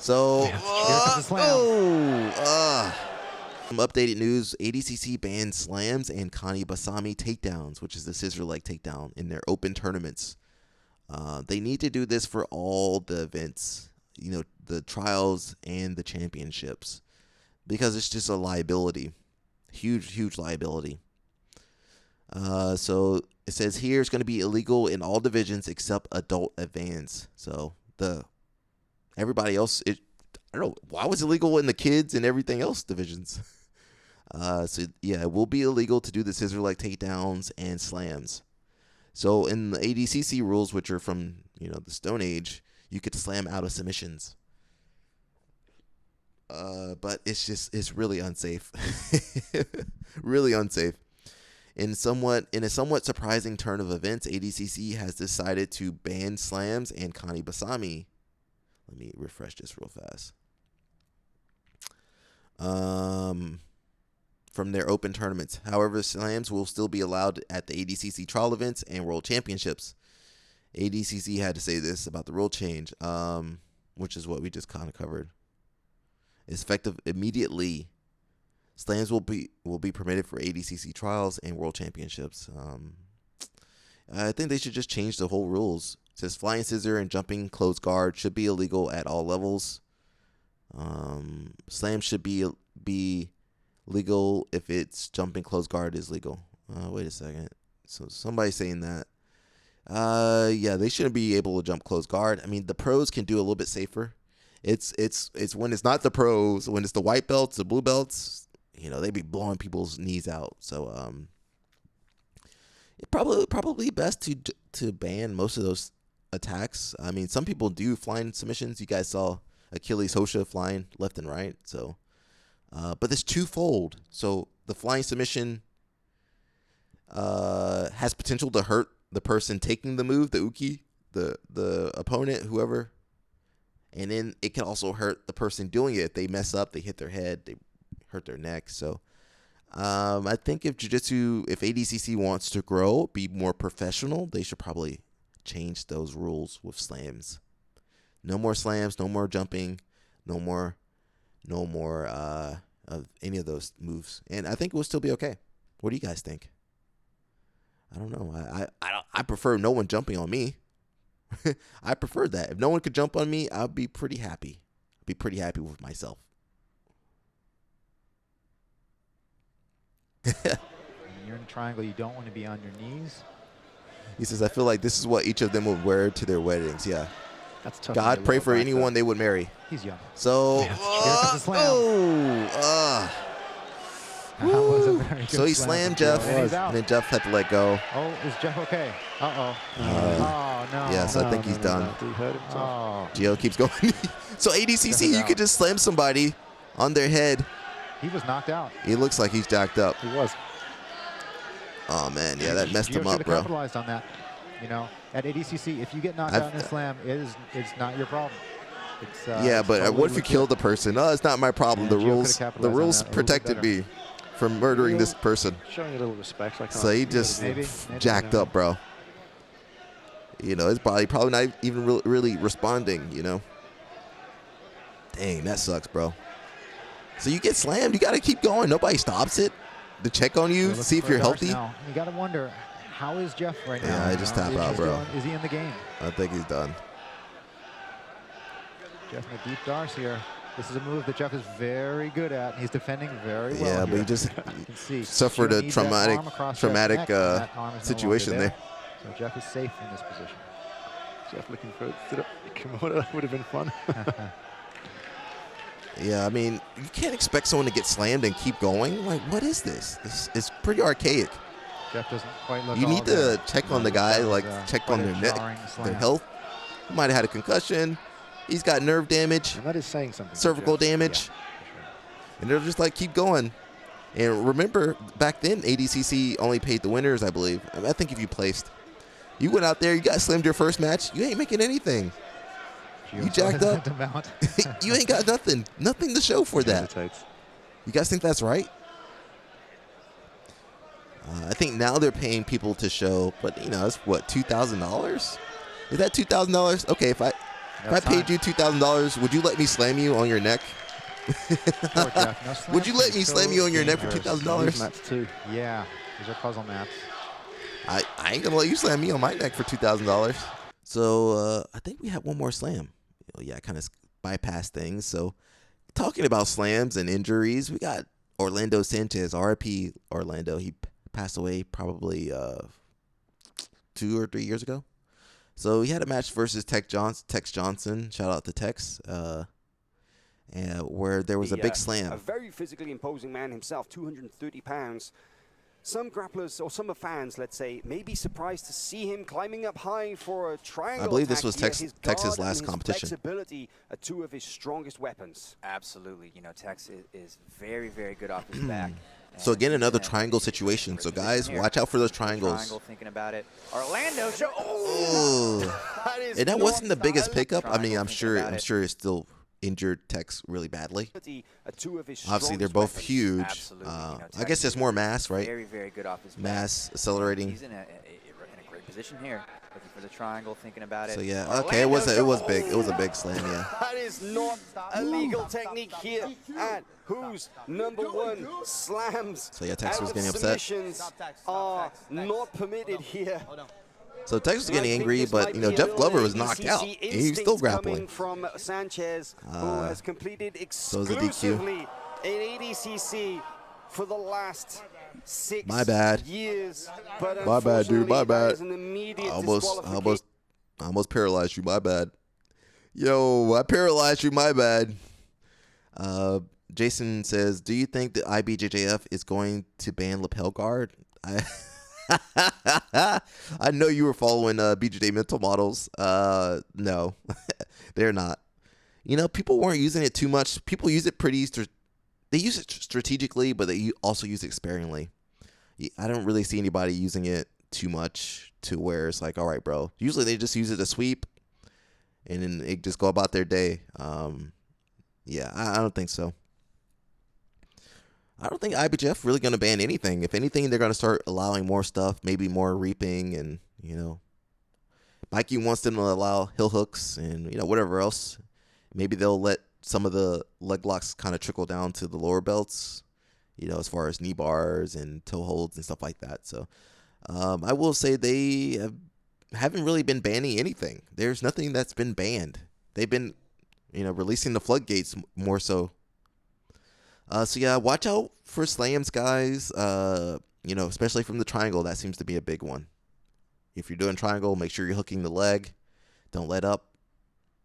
So, slam. Some updated news: ADCC banned slams and Kani Basami takedowns, which is the scissor leg takedown, in their open tournaments. They need to do this for all the events, the trials and the championships, because it's just a liability, huge liability. So it says here it's going to be illegal in all divisions except adult advance. So everybody else, I don't know, why was it illegal in the kids and everything else divisions? So yeah, it will be illegal to do the scissor leg takedowns and slams. So in the ADCC rules, which are from the Stone Age, you could slam out of submissions. But it's really unsafe, really unsafe. In a somewhat surprising turn of events, ADCC has decided to ban slams and Kani Basami. Let me refresh this real fast. From their open tournaments. However, slams will still be allowed at the ADCC trial events and world championships. ADCC had to say this about the rule change, which is what we just kind of covered. It's effective immediately. Slams will be permitted for ADCC trials and world championships. I think they should just change the whole rules. It says flying scissor and jumping close guard should be illegal at all levels. Slam should be legal if it's jumping close guard is legal. Wait a second. So somebody's saying that. Yeah, they shouldn't be able to jump close guard. I mean, the pros can do a little bit safer. It's when it's not the pros, when it's the white belts, the blue belts, they be blowing people's knees out. So it probably best to ban most of those attacks. I mean, some people do flying submissions. You guys saw Achilles Hosha flying left and right. So, but it's twofold. So the flying submission has potential to hurt the person taking the move, the uki, the opponent, whoever. And then it can also hurt the person doing it. If they mess up, they hit their head, they hurt their neck. So I think if ADCC wants to grow, be more professional, they should probably change those rules with slams. No more slams, no more jumping, no more of any of those moves. And I think it will still be okay. What do you guys think? I don't know. I prefer no one jumping on me. I prefer that. If no one could jump on me, I'd be pretty happy. I'd be pretty happy with myself. When you're in a triangle, you don't want to be on your knees. He says, I feel like this is what each of them would wear to their weddings. Yeah. That's tough. God, pray for anyone they would marry. He's young. So, Here comes the slam. That was a very good so he slam slammed from Jeff, Joe, and he's out. and then Jeff had to let go. Oh, is Jeff okay? Oh, no. Yeah, so I think he's done. He hurt himself. Gio keeps going. So ADCC, you could just slam somebody on their head. He was knocked out. He looks like he's jacked up. He was. Oh, man. Yeah, that messed him Gio up, should have bro. capitalized on that. At ADCC, if you get knocked out in a slam, it's not your problem. Yeah, but totally what if you killed the person? Oh, it's not my problem. Yeah, The rules protected me from murdering this person. Showing a little respect. So he just maybe jacked up, bro. His body probably not even really responding, Dang, that sucks, bro. So you get slammed. You got to keep going. Nobody stops it. To check on you, see if you're healthy. Now. You got to wonder, how is Jeff right now? Yeah, I just tap out, bro. Is he in the game? I think he's done. Jeff in a deep darce here. This is a move that Jeff is very good at. He's defending very well. Yeah, here. but he just suffered a traumatic situation there. So Jeff is safe in this position. Jeff looking for it. That would have been fun. Yeah, I mean, you can't expect someone to get slammed and keep going. Like, what is this? It's pretty archaic. Jeff doesn't quite look. You need to check on the guy, like check on their neck, their health. He might have had a concussion. He's got nerve damage. And that is saying something. Cervical damage. Yeah, sure. And they'll just keep going. And remember, back then, ADCC only paid the winners, I believe. I think if you placed, you went out there, you got slammed your first match, you ain't making anything. You jacked up. You ain't got nothing to show for that. You guys think that's right? I think now they're paying people to show, but it's what, $2,000? Is that $2,000? Okay, If I paid you $2,000, would you let me slam you on your neck? Poor Jeff. No slams Would you let can be me so slam you on your neck for dangerous. These $2,000? mats too. Yeah, these are puzzle mats. I ain't gonna let you slam me on my neck for $2,000. So I think we have one more slam. I kind of bypassed things. So talking about slams and injuries, we got Orlando Sanchez, RIP Orlando. He passed away probably 2 or 3 years ago. So he had a match versus Tex Johnson. Shout out to Tex. Where there was a big slam. A very physically imposing man himself, 230 pounds. Some grapplers, or some fans, let's say, may be surprised to see him climbing up high for a triangle. I believe this was attack here. His Tex's guard last and his competition. Flexibility are two of his strongest weapons. Absolutely. You know, Tex is very, very good off his back. So again, And another he's in triangle a situation. great So position guys, here. watch out for those Triangle, triangles. thinking about it. Orlando show. Oh. That is And that not wasn't the biggest bad. pickup. I mean, Triangle, I'm thinking sure about it. it's still injured Tex really badly. Are two of his Obviously, they're strongest both weapons. huge. Absolutely. You know, I guess there's more mass, right? Very, very good off his back. Mass accelerating. He's in a great position here, looking for the triangle, thinking about it. So yeah, okay, it was big. It was a big slam, yeah. That is not a legal technique here at Who's Number One. Slams. So yeah, Tex out was of getting upset. submissions are not permitted here. So Tex was And I getting think angry, this but might you know be a Jeff little Glover bit was of knocked ADCC out, and he was still instinct grappling. coming from Sanchez, who has competed so it was a DQ. exclusively in ADCC for the last 6 My bad. years. But My bad, dude. My unfortunately, that bad. is an immediate I disqualification. almost paralyzed you. My bad. Yo, I paralyzed you. My bad. Jason says, "Do you think the IBJJF is going to ban lapel guard?" I know you were following BJJ mental models. No, they're not. You know, people weren't using it too much. People use it they use it strategically, but they also use it sparingly. I don't really see anybody using it too much to where it's like, all right, bro. Usually they just use it to sweep, and then they just go about their day. Yeah, I don't think so. I don't think IBJJF really going to ban anything. If anything, they're going to start allowing more stuff, maybe more reaping, and Mikey wants them to allow heel hooks and whatever else. Maybe they'll let some of the leg locks kind of trickle down to the lower belts, as far as knee bars and toe holds and stuff like that. So I will say they haven't really been banning anything. There's nothing that's been banned. They've been, releasing the floodgates more so. So yeah, watch out for slams, guys. Especially from the triangle. That seems to be a big one. If you're doing triangle, make sure you're hooking the leg. Don't let up.